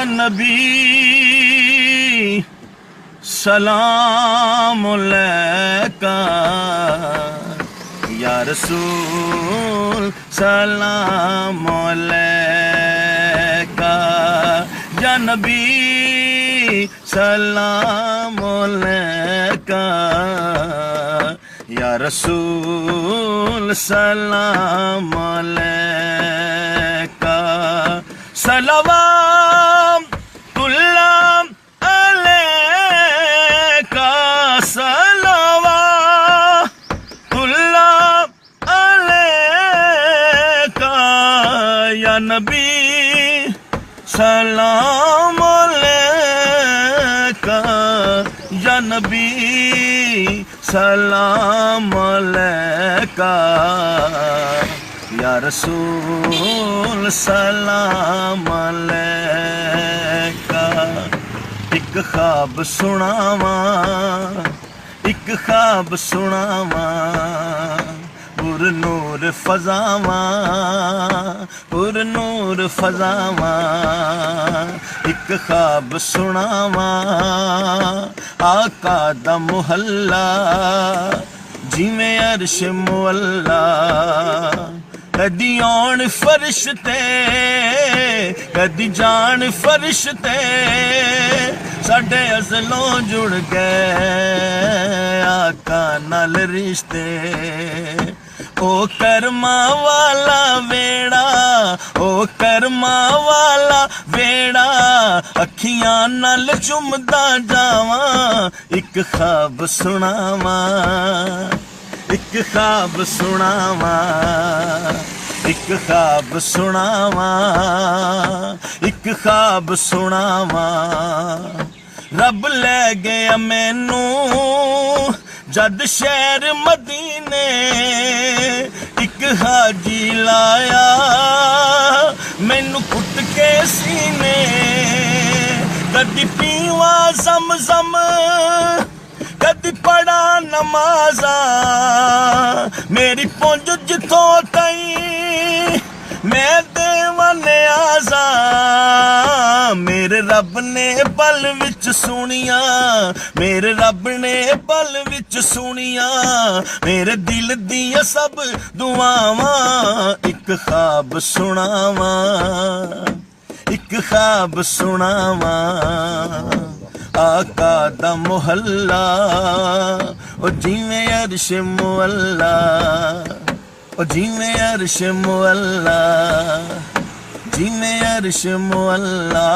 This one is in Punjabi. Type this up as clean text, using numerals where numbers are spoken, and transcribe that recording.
نبی سلام علیکہ یا رسول سلام علیکہ یا نبی سلام علیکہ یا رسول سلام علیکہ صلوات اللہ علیکہ صلوات اللہ علیکہ یا نبی سلام علیکہ یا نبی سلام علیکہ یا رسول سلام علیکہ ایک خواب سناواں ایک خواب سناواں پر نور فضاواں پر نور فضاواں ایک خواب سناواں آقا دا محلہ جیویں عرش مولا کدی آن فرشتے کدی جان فرشتے ساڈے ازلوں جڑ گئے آقا نال رشتے او کرما والا ویڑا او کرما والا ویڑا اکھیاں نال چمدا جاواں ایک خواب سناواں ایک خواب سناواں ایک خواب سناواں ایک خواب سناواں رب لے گیا مینوں جد شہر مدینے ایک حاجی لایا مینوں کٹ کے سینے کدی پیواں زمزم کدی پڑھا نمازاں میری پونج جتوں تائیں میں دیواں نیازاں میرے رب نے پل وچ سنیاں میرے رب نے پل وچ سنیاں میرے دل دیاں سب دعاواں ایک خواب سناواں ایک خواب سناواں آقا دا محلہ او جیویں عرش مولا او جیویں عرش مولا جیویں عرش مولا